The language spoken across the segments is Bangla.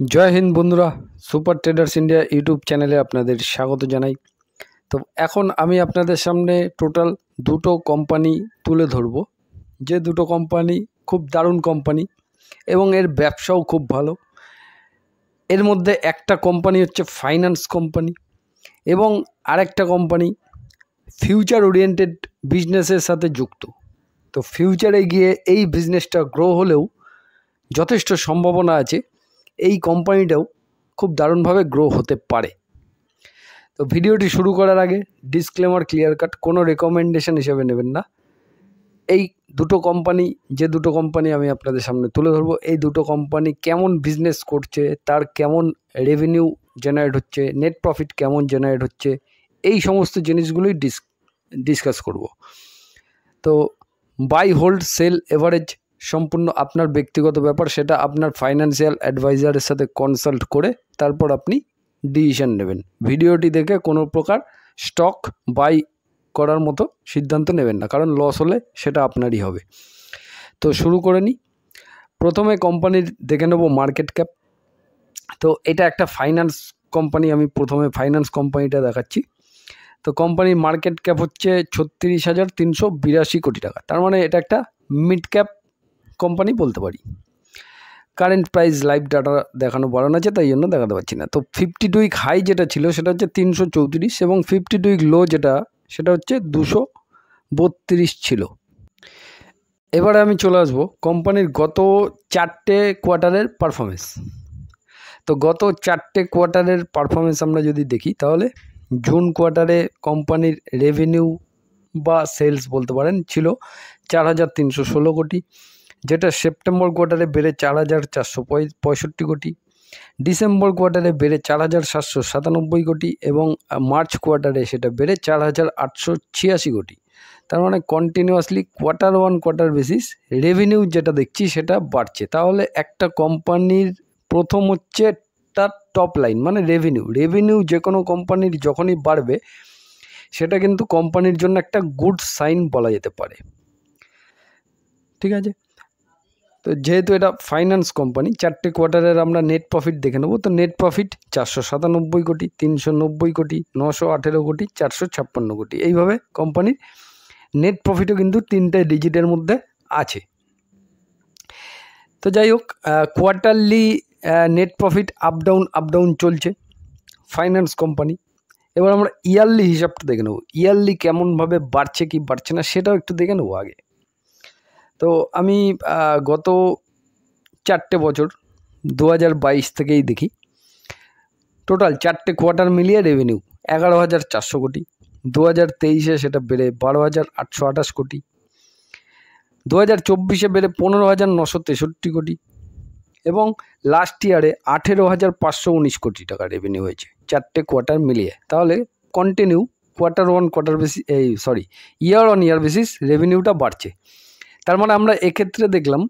জয় হিন্দ বন্ধুরা, সুপার ট্রেডার্স ইন্ডিয়া ইউটিউব চ্যানেলে আপনাদের স্বাগত জানাই। তো এখন আমি আপনাদের সামনে টোটাল দুটো কোম্পানি তুলে ধরব, যে দুটো কোম্পানি খুব দারুণ কোম্পানি এবং এর ব্যবসাও খুব ভালো। এর মধ্যে একটা কোম্পানি হচ্ছে ফাইন্যান্স কোম্পানি এবং আরেকটা কোম্পানি ফিউচার ওরিয়েন্টেড বিজনেসের সাথে যুক্ত। তো ফিউচারে গিয়ে এই বিজনেসটা গ্রো হলেও যথেষ্ট সম্ভাবনা আছে এই কোম্পানিটাও খুব দারুণভাবে গ্রো হতে পারে। তো ভিডিওটি শুরু করার আগে ডিসক্লেমার ক্লিয়ার কাট, কোনো রেকমেন্ডেশন হিসেবে নেবেন না। এই দুটো কোম্পানি, যে দুটো কোম্পানি আমি আপনাদের সামনে তুলে ধরবো, এই দুটো কোম্পানি কেমন বিজনেস করছে, তার কেমন রেভিনিউ জেনারেট হচ্ছে, নেট প্রফিট কেমন জেনারেট হচ্ছে, এই সমস্ত জিনিসগুলোই ডিসকাস করব। তো বাই হোল্ড সেল এভারেজ সম্পূর্ণ আপনার ব্যক্তিগত ব্যাপার, সেটা আপনার ফাইন্যান্সিয়াল অ্যাডভাইজারের সাথে কনসাল্ট করে তারপর আপনি ডিসিশন নেবেন। ভিডিওটি দেখে কোনো প্রকার স্টক বাই করার মতো সিদ্ধান্ত নেবেন না, কারণ লস হলে সেটা আপনারই হবে। তো শুরু করে নিই। প্রথমে কোম্পানির দেখে নেব মার্কেট ক্যাপ। তো এটা একটা ফাইন্যান্স কোম্পানি, আমি প্রথমে ফাইন্যান্স কোম্পানিটা দেখাচ্ছি। তো কোম্পানির মার্কেট ক্যাপ হচ্ছে 36,382 কোটি টাকা। তার মানে এটা একটা মিড ক্যাপ কোম্পানি বলতে পারি। কারেন্ট প্রাইস লাইভ ডাটা দেখানো বাড়ানো আছে, তাই জন্য দেখাতে পারছি না। তো 52 উইক হাই যেটা ছিল সেটা হচ্ছে 334 এবং 52 উইক লো সেটা হচ্ছে 232 ছিল। এবারে আমি চলে আসবো কোম্পানির গত 4টে কোয়ার্টারের পারফরমেন্স। তো গত 4টে কোয়ার্টারের পারফরমেন্স আমরা যদি দেখি, তাহলে জুন কোয়ার্টারে কোম্পানির রেভিনিউ বা সেলস বলতে পারেন ছিল 4,316 কোটি, যেটা সেপ্টেম্বর কোয়ার্টারে বেড়ে 4,465 কোটি, ডিসেম্বর কোয়ার্টারে বেড়ে 4,797 কোটি এবং মার্চ কোয়ার্টারে সেটা বেড়ে 4,886 কোটি। তার মানে continuously quarter one quarter basis revenue যেটা দেখছি সেটা বাড়ছে। তাহলে একটা কোম্পানির প্রথম হচ্ছে তার টপ লাইন মানে রেভিনিউ যে কোনো কোম্পানির যখনই বাড়বে সেটা কিন্তু কোম্পানির জন্য একটা গুড সাইন বলা যেতে পারে। ঠিক আছে, তো যেহেতু এটা ফাইন্যান্স কোম্পানি, 4টে কোয়ার্টারের আমরা নেট প্রফিট দেখে নেবো। তো নেট প্রফিট 497 কোটি, 390 কোটি, 918 কোটি, 456 কোটি, এইভাবে কোম্পানির নেট প্রফিটও কিন্তু 3টে ডিজিটের মধ্যে আছে। তো যাই হোক, quarterly net profit up down চলছে ফাইন্যান্স কোম্পানি। এবার আমরা ইয়ারলি হিসাবটা দেখে নেবো, ইয়ারলি কেমনভাবে বাড়ছে কি বাড়ছে না সেটাও একটু দেখে নেবো আগে। তো আমি গত 4টে বছর 2022 থেকেই দেখি, টোটাল 4টে কোয়ার্টার মিলিয়ে রেভিনিউ 11,400 কোটি, 2023-এ সেটা বেড়ে 12,828 কোটি, 2024-এ বেড়ে 15,963 কোটি এবং লাস্ট ইয়ারে 18,519 কোটি টাকা রেভিনিউ হয়েছে 4টে কোয়ার্টার মিলিয়ে। তাহলে continue year on year basis রেভিনিউটা বাড়ছে। তার মানে আমরা এক্ষেত্রে দেখলাম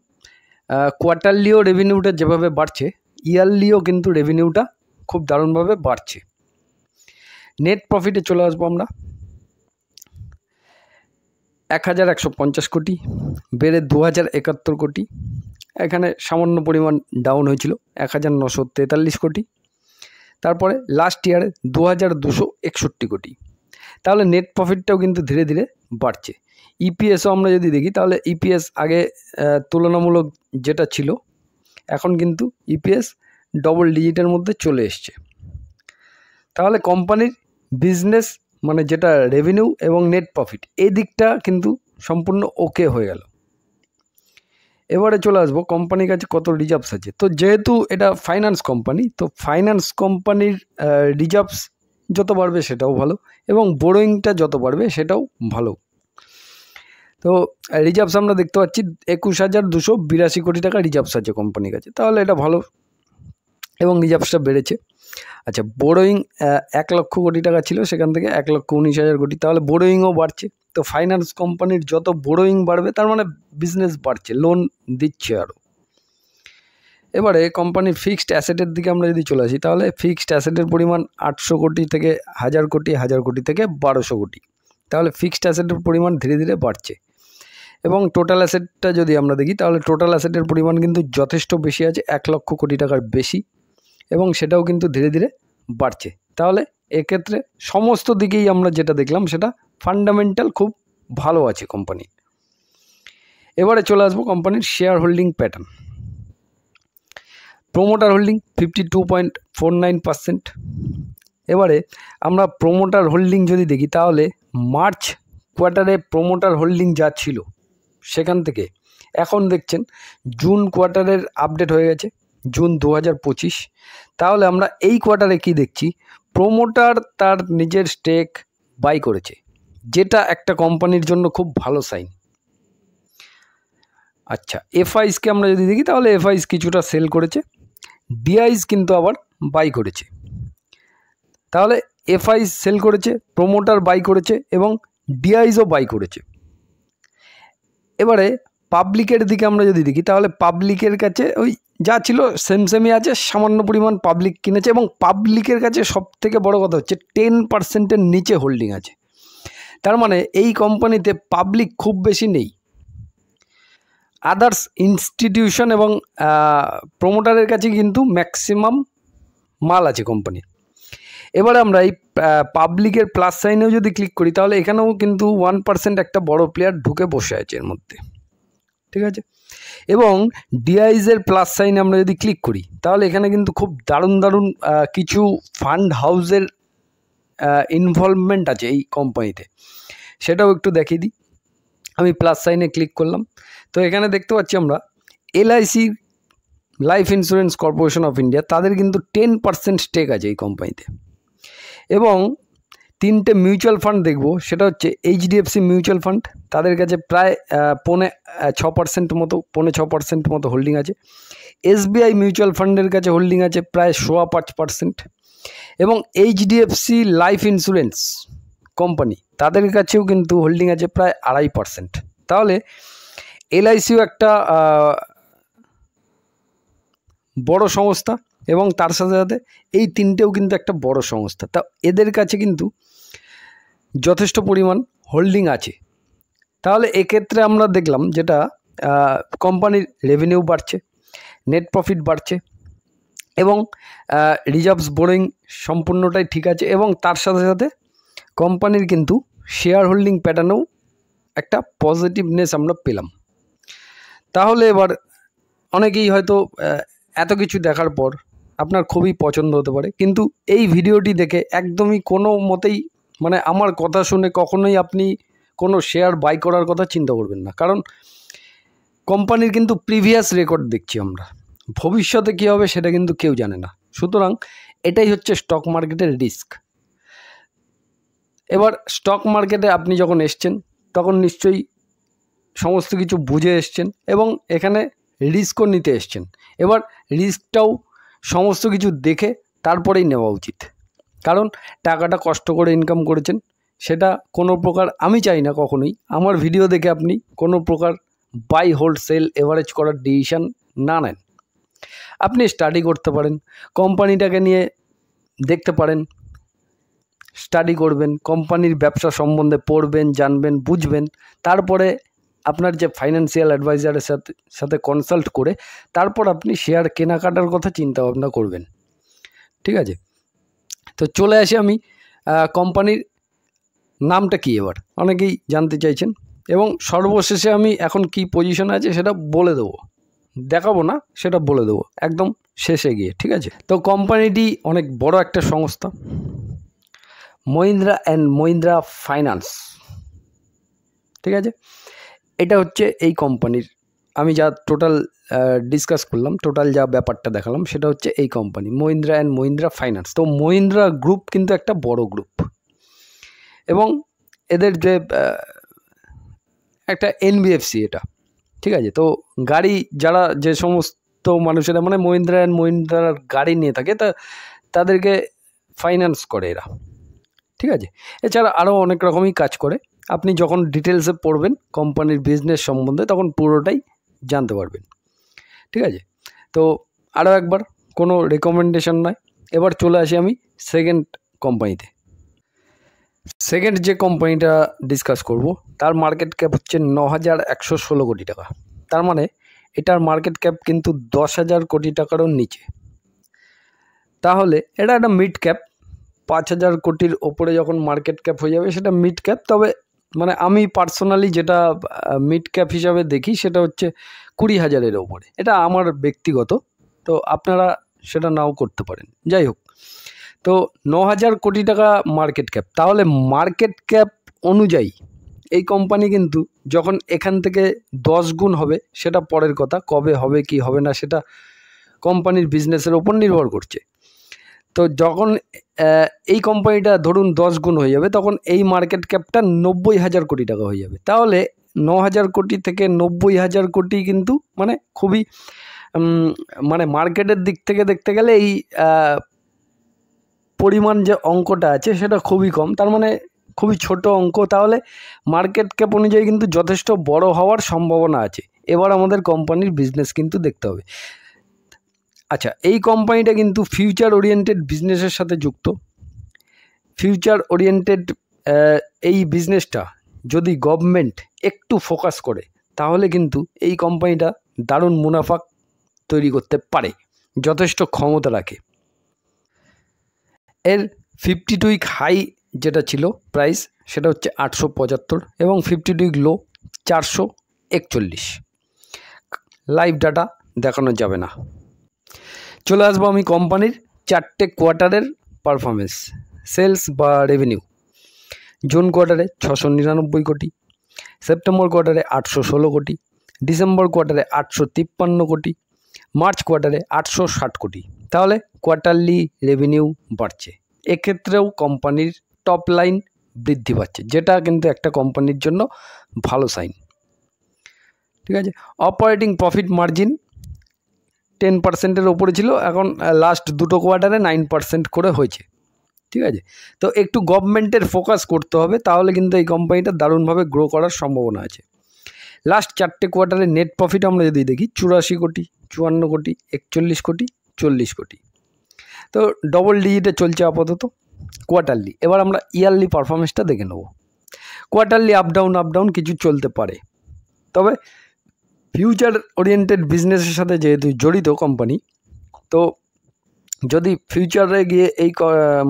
কোয়ার্টারলিও রেভিনিউটা যেভাবে বাড়ছে, ইয়ারলিও কিন্তু রেভিনিউটা খুব দারুণভাবে বাড়ছে। নেট প্রফিটে চলে আসবো আমরা। 1,150 কোটি বেড়ে 2,071 কোটি, এখানে সামান্য পরিমাণ ডাউন হয়েছিল 1,943 কোটি। তারপরে লাস্ট ইয়ারে 2,261 কোটি। তাহলে নেট প্রফিটটাও কিন্তু ধীরে ধীরে বাড়ছে। ইপিএসও আমরা যদি দেখি, তাহলে ইপিএস আগে তুলনামূলক যেটা ছিল, এখন কিন্তু ইপিএস ডবল ডিজিটের মধ্যে চলে এসছে। তাহলে কোম্পানির বিজনেস মানে যেটা রেভিনিউ এবং নেট প্রফিট, এই দিকটা কিন্তু সম্পূর্ণ ওকে হয়ে গেল। এবারে চলে আসবো কোম্পানির কাছে কত রিজার্ভস আছে। তো যেহেতু এটা ফাইন্যান্স কোম্পানি, তো ফাইন্যান্স কোম্পানির রিজার্ভস যত বাড়বে সেটাও ভালো এবং বোরোয়িংটা যত বাড়বে সেটাও ভালো। তো রিজার্ভস আমরা দেখতে পাচ্ছি 21,282 কোটি টাকা রিজার্ভস আছে কোম্পানির কাছে, তাহলে এটা ভালো এবং রিজার্ভসটা বেড়েছে। আচ্ছা, বোরোয়িং 1 লক্ষ কোটি টাকা ছিল, সেখান থেকে 1,19,000 কোটি, তাহলে বোরোয়িংও বাড়ছে। তো ফাইন্যান্স কোম্পানির যত বোরোয়িং বাড়বে তার মানে বিজনেস বাড়ছে, লোন দিচ্ছে আরও। এবারে কোম্পানির ফিক্সড অ্যাসেটের দিকে আমরা যদি চলে আসি, তাহলে ফিক্সড অ্যাসেটের পরিমাণ 800 কোটি থেকে 1,000 কোটি, 1,000 কোটি থেকে 1,200 কোটি। তাহলে ফিক্সড অ্যাসেটের পরিমাণ ধীরে ধীরে বাড়ছে। এবং টোটাল অ্যাসেটটা যদি আমরা দেখি, তাহলে টোটাল অ্যাসেটের পরিমাণ কিন্তু যথেষ্ট বেশি আছে, 1 লক্ষ কোটি টাকার বেশি। এবং সেটাও কিন্তু ধীরে ধীরে বাড়ছে। তাহলে এক্ষেত্রে সমস্ত দিকেই আমরা যেটা দেখলাম সেটা ফান্ডামেন্টাল খুব ভালো আছে কোম্পানি। এবারে চলে আসবো কোম্পানির share holding pattern. Promoter holding 52.49%। এবারে আমরা প্রোমোটার হোল্ডিং যদি দেখি তাহলে মার্চ কোয়ার্টারে প্রোমোটার হোল্ডিং যা ছিল সেখান থেকে এখন দেখছেন জুন কোয়ার্টারের আপডেট হয়ে গেছে, জুন 2025। তাহলে আমরা এই কোয়ার্টারে কি দেখছি, প্রোমোটার তার নিজের স্টেক বাই করেছে, যেটা একটা কোম্পানির জন্য খুব ভালো সাইন। আচ্ছা, এফআইসকে আমরা যদি দেখি তাহলে এফআইস কিছুটা সেল করেছে, ডিআইস কিন্তু আবার বাই করেছে। তাহলে এফআইস সেল করেছে, প্রোমোটার বাই করেছে এবং ডিআইসও বাই করেছে। এবারে পাবলিকের দিকে আমরা যদি দেখি তাহলে পাবলিকের কাছে ওই যা ছিল সেমই আছে, সামান্য পরিমাণ পাবলিক কিনেছে এবং পাবলিকের কাছে সবথেকে বড় কথা হচ্ছে 10%-এর নিচে হোল্ডিং আছে। তার মানে এই কোম্পানিতে পাবলিক খুব বেশি নেই। আদার্স ইনস্টিটিউশন এবং প্রোমোটারের কাছে কিন্তু ম্যাক্সিমাম মাল আছে কোম্পানির। এবারে আমরা এই পাবলিকের প্লাস সাইনেও যদি ক্লিক করি তাহলে এখানেও কিন্তু 1% একটা বড় প্লেয়ার ঢুকে বসে আছে এর মধ্যে, ঠিক আছে। এবং ডিআইসের প্লাস সাইনে আমরা যদি ক্লিক করি তাহলে এখানে কিন্তু খুব দারুণ কিছু ফান্ড হাউসের ইনভলভমেন্ট আছে এই কোম্পানিতে, সেটাও একটু দেখিয়ে দিই। আমি প্লাস সাইনে ক্লিক করলাম, তো এখানে দেখতে পাচ্ছি আমরা LIC life insurance corporation of India, তাদের কিন্তু 10% স্টেক আছে এই কোম্পানিতে। এবং 3টে মিউচুয়াল ফান্ড দেখব, সেটা হচ্ছে এইচডিএফসি মিউচুয়াল ফান্ড, তাদের কাছে প্রায় 6% মতো হোল্ডিং আছে। এসবিআই মিউচুয়াল ফান্ডের কাছে হোল্ডিং আছে প্রায় 5.25%। এবং এইচডিএফসি লাইফ ইন্স্যুরেন্স কোম্পানি, তাদের কাছেও কিন্তু হোল্ডিং আছে প্রায় 2.5%। তাহলে এলআইসিও একটা বড় সংস্থা এবং তার সাথে সাথে এই তিনটেও কিন্তু একটা বড় সংস্থা, তা এদের কাছে কিন্তু যথেষ্ট পরিমাণ হোল্ডিং আছে। তাহলে এক্ষেত্রে আমরা দেখলাম যেটা কোম্পানির রেভিনিউ বাড়ছে, নেট প্রফিট বাড়ছে এবং রিজার্ভস বোরিং সম্পূর্ণটাই ঠিক আছে এবং তার সাথে সাথে কোম্পানির কিন্তু শেয়ার হোল্ডিং প্যাটার্নেও একটা পজিটিভনেস আমরা পেলাম। তাহলে এবার অনেকেই হয়তো এত কিছু দেখার পর আপনার খুবই পছন্দ হতে পারে, কিন্তু এই ভিডিওটি দেখে একদমই কোনো মতেই মানে আমার কথা শুনে কখনোই আপনি কোনো শেয়ার বাই করার কথা চিন্তা করবেন না, কারণ কোম্পানির কিন্তু প্রিভিয়াস রেকর্ড দেখছি আমরা, ভবিষ্যতে কী হবে সেটা কিন্তু কেউ জানে না। সুতরাং এটাই হচ্ছে স্টক মার্কেটের রিস্ক। এবার স্টক মার্কেটে আপনি যখন এসছেন তখন নিশ্চয়ই সমস্ত কিছু বুঝে এসছেন এবং এখানে রিস্কও নিতে এসছেন। এবার রিস্কটাও সমস্ত কিছু দেখে তারপরেই নেওয়া উচিত, কারণ টাকাটা কষ্ট করে ইনকাম করেছেন, সেটা কোনো প্রকার আমি চাই না কখনোই আমার ভিডিও দেখে আপনি কোনো প্রকার বাই হোল্ড সেল এভারেজ করার ডিসিশান না নেন। আপনি স্টাডি করতে পারেন, কোম্পানিটাকে নিয়ে দেখতে পারেন, স্টাডি করবেন, কোম্পানির ব্যবসা সম্বন্ধে পড়বেন, জানবেন, বুঝবেন, তারপরে আপনার যে ফাইন্যান্সিয়াল অ্যাডভাইজারের সাথে কনসাল্ট করে তারপর আপনি শেয়ার কেনাকাটার কথা চিন্তা ভাবনা করবেন, ঠিক আছে। তো চলে আসি আমি কোম্পানির নামটা কি এবার অনেকেই জানতে চাইছেন এবং সর্বশেষে আমি এখন কি পজিশনে আছে সেটা বলে দেবো, দেখাবো না, সেটা বলে দেবো একদম শেষে গিয়ে, ঠিক আছে। তো কোম্পানিটি অনেক বড় একটা সংস্থা, মহিন্দ্রা অ্যান্ড মহিন্দ্রা ফাইন্যান্স, ঠিক আছে। এটা হচ্ছে এই কোম্পানির আমি যা টোটাল ডিসকাস করলাম, টোটাল যা ব্যাপারটা দেখালাম সেটা হচ্ছে এই company Mahindra and Mahindra finance. তো মহিন্দ্রা গ্রুপ কিন্তু একটা বড় গ্রুপ এবং এদের যে একটা এনবিএফসি এটা, ঠিক আছে। তো গাড়ি যারা যে সমস্ত মানুষেরা মানে মহিন্দ্রা অ্যান্ড মহিন্দ্রার গাড়ি নিয়ে থাকে তাদেরকে ফাইন্যান্স করে এরা, ঠিক আছে। এছাড়া আরও অনেক রকমই কাজ করে, আপনি যখন ডিটেলসে পড়বেন কোম্পানির বিজনেস সম্বন্ধে তখন পুরোটাই জানতে পারবেন, ঠিক আছে। তো আরও একবার কোনো রেকমেন্ডেশন নয়, এবার চলে আসি আমি সেকেন্ড কোম্পানিতে। সেকেন্ড যে কোম্পানিটা ডিসকাস করব তার মার্কেট ক্যাপ হচ্ছে 9,116 কোটি টাকা, তার মানে এটার মার্কেট ক্যাপ কিন্তু 10,000 কোটি টাকারও নিচে। তাহলে এটা একটা মিড ক্যাপ, 5,000 কোটির ওপরে যখন মার্কেট ক্যাপ হয়ে যাবে সেটা মিড ক্যাপ। তবে মানে আমি পার্সোনালি যেটা মিড ক্যাপ হিসাবে দেখি সেটা হচ্ছে 20,000-এর ওপরে, এটা আমার ব্যক্তিগত, তো আপনারা সেটা নাও করতে পারেন। যাই হোক, তো 9,000 কোটি টাকা মার্কেট ক্যাপ। তাহলে মার্কেট ক্যাপ অনুযায়ী এই কোম্পানি কিন্তু যখন এখান থেকে 10 গুণ হবে সেটা পরের কথা, কবে হবে কি হবে না সেটা কোম্পানির বিজনেসের ওপর নির্ভর করছে। তো যখন এই কোম্পানিটা ধরুন 10 গুণ হয়ে যাবে তখন এই মার্কেট ক্যাপটা 90,000 কোটি টাকা হয়ে যাবে। তাহলে 9,000 কোটি থেকে 90,000 কোটি কিন্তু মানে খুবই মানে মার্কেটের দিক থেকে দেখতে গেলে এই পরিমাণ যে অঙ্কটা আছে সেটা খুবই কম, তার মানে খুবই ছোট অঙ্ক। তাহলে মার্কেট ক্যাপ অনুযায়ী কিন্তু যথেষ্ট বড় হওয়ার সম্ভাবনা আছে। এবার আমাদের কোম্পানির বিজনেস কিন্তু দেখতে হবে। আচ্ছা, এই কোম্পানিটা কিন্তু ফিউচার ওরিয়েন্টেড বিজনেসের সাথে যুক্ত। ফিউচার ওরিয়েন্টেড এই বিজনেসটা যদি গভর্নমেন্ট একটু ফোকাস করে তাহলে কিন্তু এই কোম্পানিটা দারুণ মুনাফা তৈরি করতে পারে, যথেষ্ট ক্ষমতা রাখে। এর 52 উইক হাই যেটা ছিল প্রাইস সেটা হচ্ছে 875 এবং 52 উইক লো 441। লাইভ ডাটা দেখানো যাবে না। চলে আসবো আমি কোম্পানির 4টে কোয়ার্টারের পারফরমেন্স, সেলস বা রেভিনিউ। জুন কোয়ার্টারে 699 কোটি, সেপ্টেম্বর কোয়ার্টারে 816 কোটি, ডিসেম্বর কোয়ার্টারে 853 কোটি, মার্চ কোয়ার্টারে 860 কোটি। তাহলে কোয়ার্টারলি রেভিনিউ বাড়ছে, এক্ষেত্রেও কোম্পানির টপ লাইন বৃদ্ধি পাচ্ছে, যেটা কিন্তু একটা কোম্পানির জন্য ভালো সাইন। ঠিক আছে, অপারেটিং প্রফিট মার্জিন 10%-এর ওপরে ছিল, এখন লাস্ট দুটো কোয়ার্টারে 9% করে হয়েছে। ঠিক আছে, তো একটু গভর্নমেন্টের ফোকাস করতে হবে, তাহলে কিন্তু এই কোম্পানিটা দারুণভাবে গ্রো করার সম্ভাবনা আছে। লাস্ট 4টে কোয়ার্টারে নেট প্রফিট আমরা যদি দেখি 84 কোটি, 54 কোটি, 41 কোটি, 40 কোটি। তো ডবল ডিজিটে চলছে আপাতত কোয়ার্টারলি। এবার আমরা ইয়ারলি পারফরমেন্সটা দেখে নেব। কোয়ার্টারলি আপ ডাউন কিছু চলতে পারে, তবে ফিউচার ওরিয়েন্টেড বিজনেসের সাথে যেহেতু জড়িত কোম্পানি, তো যদি ফিউচারে গিয়ে এই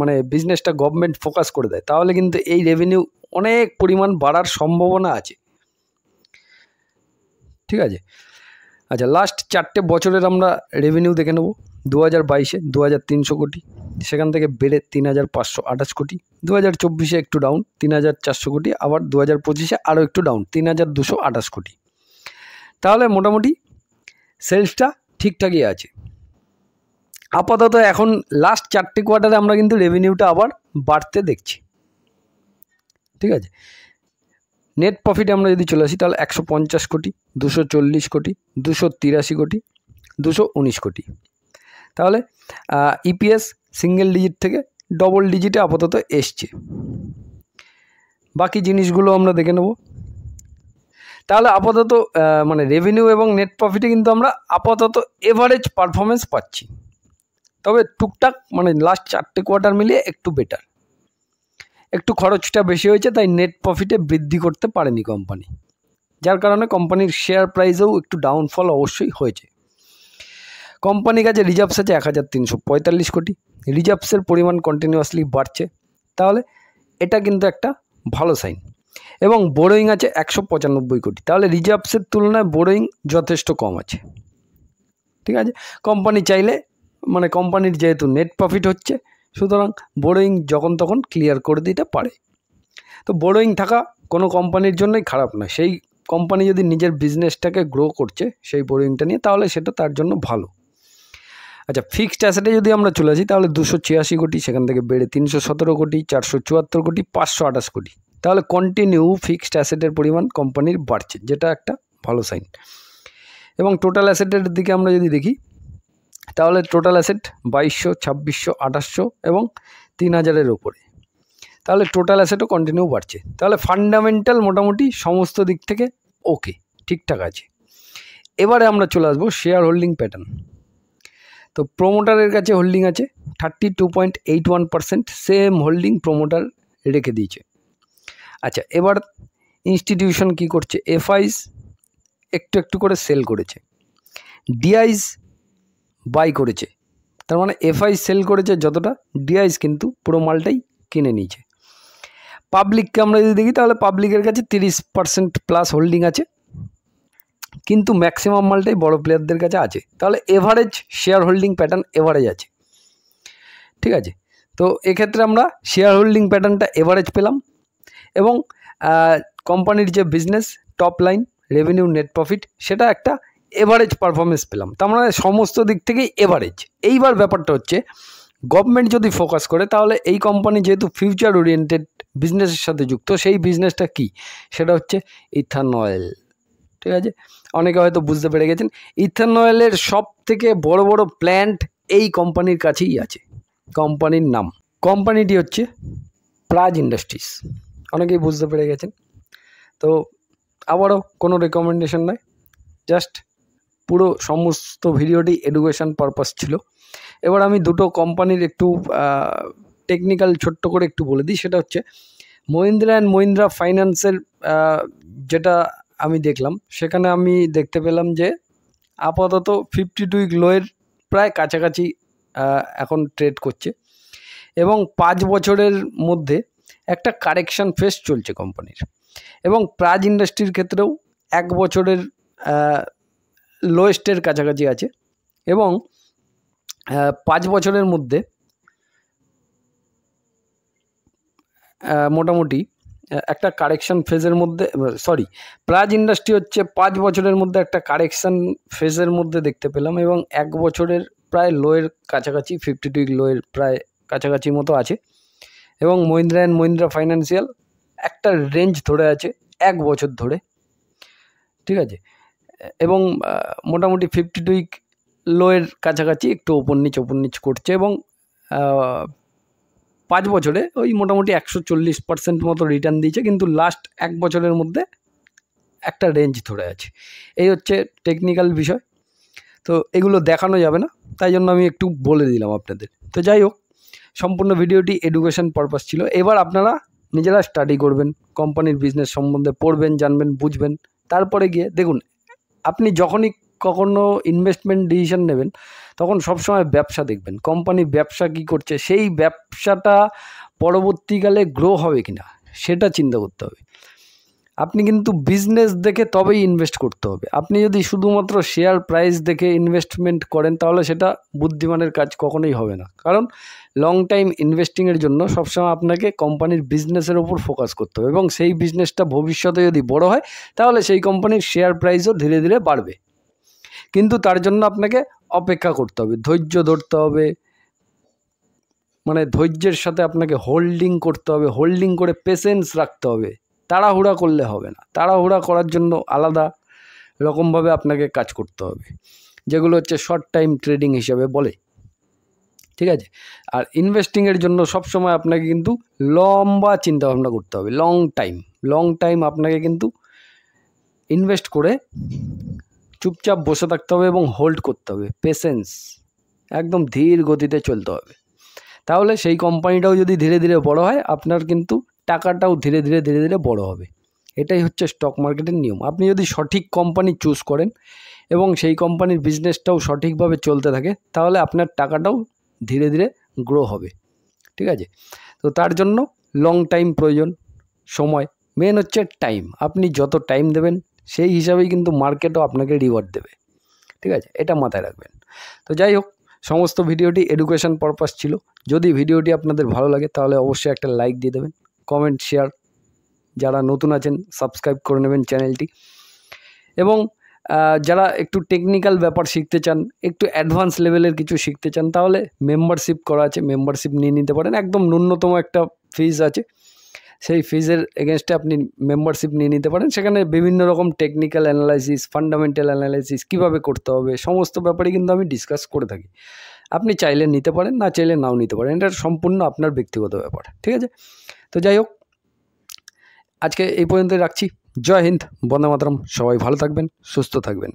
মানে বিজনেসটা গভর্নমেন্ট ফোকাস করে দেয় তাহলে কিন্তু এই রেভিনিউ অনেক পরিমাণ বাড়ার সম্ভাবনা আছে। ঠিক আছে, আচ্ছা লাস্ট 4টে বছরের আমরা রেভিনিউ দেখে নেব। 2022-এ 2,300 কোটি, সেখান থেকে বেড়ে 3,528 কোটি। 2024-এ একটু ডাউন 3,400 কোটি, আবার 2025-এ আরও একটু ডাউন 3,228 কোটি। তাহলে মোটামুটি সেলসটা ঠিকঠাকই আছে আপাতত। এখন লাস্ট 4টে কোয়ার্টারে আমরা কিন্তু রেভিনিউটা আবার বাড়তে দেখছি। ঠিক আছে, নেট প্রফিটে আমরা যদি চলে আসি তাহলে 150 কোটি, 240 কোটি, 283 কোটি, 219 কোটি। তাহলে ইপিএস সিঙ্গেল ডিজিট থেকে ডবল ডিজিটে আপাতত এসছে। বাকি জিনিসগুলো আমরা দেখে নেব। তাহলে আপাতত মানে রেভিনিউ এবং নেট প্রফিটে কিন্তু আমরা আপাতত এভারেজ পারফরমেন্স পাচ্ছি, তবে টুকটাক মানে লাস্ট 4টে কোয়ার্টার মিলিয়ে একটু বেটার। একটু খরচটা বেশি হয়েছে, তাই নেট প্রফিটে বৃদ্ধি করতে পারেনি কোম্পানি, যার কারণে কোম্পানির শেয়ার প্রাইসেও একটু ডাউনফল অবশ্যই হয়েছে। কোম্পানির কাছে রিজার্ভস আছে 1,345 কোটি, রিজার্ভসের পরিমাণ কন্টিনিউয়াসলি বাড়ছে, তাহলে এটা কিন্তু একটা ভালো সাইন। এবং বোরোয়িং আছে 195 কোটি, তাহলে রিজার্ভসের তুলনায় বোরোয়িং যথেষ্ট কম আছে। ঠিক আছে, কোম্পানি চাইলে মানে কোম্পানির যেহেতু নেট প্রফিট হচ্ছে সুতরাং বোরোয়িং যখন তখন ক্লিয়ার করে দিতে পারে। তো বোরোয়িং থাকা কোনো কোম্পানির জন্যই খারাপ নয়, সেই কোম্পানি যদি নিজের বিজনেসটাকে গ্রো করছে সেই বোরোয়িংটা নিয়ে তাহলে সেটা তার জন্য ভালো। আচ্ছা, ফিক্সড অ্যাসেটে যদি আমরা চলে আসি তাহলে 286 কোটি, সেখান থেকে বেড়ে 317 কোটি, 474 কোটি, 528 কোটি। তাহলে কন্টিনিউ ফিক্সড অ্যাসেটের পরিমাণ কোম্পানির বাড়ছে, যেটা একটা ভালো সাইন। এবং টোটাল অ্যাসেটের দিকে আমরা যদি দেখি তাহলে টোটাল অ্যাসেট 2,200, 2,600, 2,800 এবং 3,000-এর ওপরে। তাহলে টোটাল অ্যাসেটও কন্টিনিউ বাড়ছে। তাহলে ফান্ডামেন্টাল মোটামুটি সমস্ত দিক থেকে ওকে, ঠিকঠাক আছে। এবারে আমরা চলে আসবো শেয়ার হোল্ডিং প্যাটার্ন। তো প্রোমোটারের কাছে হোল্ডিং আছে 32.81%, সেম হোল্ডিং প্রোমোটার রেখে দিয়েছে। আচ্ছা, এবার ইনস্টিটিউশন কি করছে? এফআইস একটু একটু করে সেল করেছে, ডিআইস বাই করেছে তার মানে এফআই সেল করেছে যতটা, ডিআইস কিন্তু পুরো মালটাই কিনে নিয়েছে। পাবলিককে আমরা যদি দেখি তাহলে পাবলিকের কাছে 30% প্লাস হোল্ডিং আছে, কিন্তু ম্যাক্সিমাম মালটাই বড় প্লেয়ারদের কাছে আছে। তাহলে average share holding pattern average আছে, ঠিক আছে। তো এক্ষেত্রে আমরা শেয়ার হোল্ডিং প্যাটার্নটা এভারেজ পেলাম, এবং কোম্পানির যে business top line revenue net profit সেটা একটা এভারেজ পারফরমেন্স পেলাম। তার মানে সমস্ত দিক থেকেই এভারেজ। এইবার ব্যাপারটা হচ্ছে গভর্নমেন্ট যদি ফোকাস করে তাহলে এই কোম্পানি যেহেতু ফিউচার ওরিয়েন্টেড বিজনেসের সাথে যুক্ত, সেই বিজনেসটা কি, সেটা হচ্ছে ইথানয়েল, ঠিক আছে। অনেকে হয়তো বুঝতে পেরে গেছেন, ইথানয়েলের সব থেকে বড় বড় প্ল্যান্ট এই কোম্পানির কাছেই আছে। কোম্পানির নাম, কোম্পানিটি হচ্ছে প্রাজ ইন্ডাস্ট্রিজ, অনেকেই বুঝতে পেরে গেছেন। তো আবারও কোনো রেকমেন্ডেশন নয়, জাস্ট পুরো সমস্ত ভিডিওটি এডুকেশন পারপাস ছিল। এবার আমি দুটো কোম্পানির একটু টেকনিক্যাল ছোট্ট করে একটু বলে দিই। সেটা হচ্ছে মহিন্দ্রা অ্যান্ড মহিন্দ্রা ফাইন্যান্সের যেটা আমি দেখলাম, সেখানে আমি দেখতে পেলাম যে আপাতত 52 উইক লোয়ের প্রায় কাছাকাছি এখন ট্রেড করছে, এবং 5 বছরের মধ্যে একটা কারেকশান ফেজ চলছে কোম্পানির। এবং প্রাজ ইন্ডাস্ট্রির ক্ষেত্রেও 1 বছরের লোয়েস্টের কাছাকাছি আছে, এবং 5 বছরের মধ্যে মোটামুটি একটা কারেকশান ফেজের মধ্যে, প্রাজ ইন্ডাস্ট্রি হচ্ছে 5 বছরের মধ্যে একটা কারেকশান ফেজের মধ্যে দেখতে পেলাম, এবং 1 বছরের প্রায় লোয়ের কাছাকাছি 52 উইক লোয়ের প্রায় কাছাকাছি মতো আছে। এবং মহিন্দ্রা অ্যান্ড মহিন্দ্রা ফাইন্যান্সিয়াল একটা রেঞ্জ ধরে আছে 1 বছর ধরে, ঠিক আছে। এবং মোটামুটি 52 উইক লোয়ের কাছাকাছি একটু ওপর নিচ করছে, এবং 5 বছরে ওই মোটামুটি 140% মতো রিটার্ন দিয়েছে, কিন্তু লাস্ট 1 বছরের মধ্যে একটা রেঞ্জ ধরে আছে। এই হচ্ছে টেকনিক্যাল বিষয়। তো এগুলো দেখানো যাবে না, তাই জন্য আমি একটু বলে দিলাম আপনাদের। তো যাই হোক, সম্পূর্ণ ভিডিওটি এডুকেশন পারপাস ছিল। এবার আপনারা নিজেরা স্টাডি করবেন, কোম্পানির বিজনেস সম্বন্ধে পড়বেন, জানবেন, বুঝবেন। তারপরে গিয়ে দেখুন, আপনি যখনই কখনো ইনভেস্টমেন্ট ডিসিশন নেবেন তখন সবসময় ব্যবসা দেখবেন, কোম্পানি ব্যবসা কি করছে, সেই ব্যবসাটা পরবর্তীকালে গ্রো হবে কিনা সেটা চিন্তা করতে হবে। আপনি কিন্তু বিজনেস দেখে তবেই ইনভেস্ট করতে হবে। আপনি যদি শুধুমাত্র শেয়ার প্রাইস দেখে ইনভেস্টমেন্ট করেন তাহলে সেটা বুদ্ধিমানের কাজ কখনোই হবে না। কারণ লং টাইম ইনভেস্টিংয়ের জন্য সবসময় আপনাকে কোম্পানির বিজনেসের ওপর ফোকাস করতে হবে, এবং সেই বিজনেসটা ভবিষ্যতে যদি বড় হয় তাহলে সেই কোম্পানির শেয়ার প্রাইসও ধীরে ধীরে বাড়বে। কিন্তু তার জন্য আপনাকে অপেক্ষা করতে হবে, ধৈর্য ধরতে হবে, মানে ধৈর্যের সাথে আপনাকে হোল্ডিং করতে হবে, হোল্ডিং করে পেশেন্স রাখতে হবে। তাড়াহুড়া করলে হবে না, তাড়াহুড়া করার জন্য আলাদা রকমভাবে আপনাকে কাজ করতে হবে, যেগুলো হচ্ছে শর্ট টাইম ট্রেডিং হিসাবে বলে, ঠিক আছে। আর ইনভেস্টিংয়ের জন্য সবসময় আপনাকে কিন্তু লম্বা চিন্তাভাবনা করতে হবে, লং টাইম আপনাকে কিন্তু ইনভেস্ট করে চুপচাপ বসে থাকতে হবে এবং হোল্ড করতে হবে, পেশেন্স, একদম ধীর গতিতে চলতে হবে। তাহলে সেই কোম্পানিটাও যদি ধীরে ধীরে বড় হয়, আপনার কিন্তু টাকাটাও ধীরে ধীরে বড় হবে। এটাই হচ্ছে স্টক মার্কেটের নিয়ম। আপনি যদি সঠিক কোম্পানি চুজ করেন এবং সেই কোম্পানির বিজনেসটাও সঠিকভাবে চলতে থাকে, তাহলে আপনার টাকাটাও ধীরে ধীরে গ্রো হবে, ঠিক আছে। তো তার জন্য লং টাইম প্রয়োজন, সময় মেন হচ্ছে টাইম। আপনি যত টাইম দেবেন সেই হিসাবেই কিন্তু মার্কেটও আপনাকে রিওয়ার্ড দেবে, ঠিক আছে, এটা মাথায় রাখবেন। তো যাই হোক, সমস্ত ভিডিওটি এডুকেশন পারপাস ছিল। যদি ভিডিওটি আপনাদের ভালো লাগে তাহলে অবশ্যই একটা লাইক দিয়ে দেবেন, কমেন্ট, শেয়ার, যারা নতুন আছেন সাবস্ক্রাইব করে নেবেন চ্যানেলটি। এবং যারা একটু টেকনিক্যাল ব্যাপার শিখতে চান, একটু অ্যাডভান্স লেভেলের কিছু শিখতে চান, তাহলে মেম্বারশিপ করা আছে, মেম্বারশিপ নিয়ে নিতে পারেন। একদম ন্যূনতম একটা ফিজ আছে, সেই ফিজের এগেনস্টে আপনি মেম্বারশিপ নিয়ে নিতে পারেন। সেখানে বিভিন্ন রকম টেকনিক্যাল অ্যানালাইসিস, ফান্ডামেন্টাল অ্যানালাইসিস কীভাবে করতে হবে সমস্ত ব্যাপারে কিন্তু আমি ডিসকাস করে থাকি। আপনি চাইলে নিতে পারেন, না চাইলে নাও নিতে পারেন, এটা সম্পূর্ণ আপনার ব্যক্তিগত ব্যাপার, ঠিক আছে। তো যাই হোক, আজকে এই পর্যন্তই রাখছি। জয় হিন্দ, বন্দে মাতরম। সবাই ভালো থাকবেন, সুস্থ থাকবেন।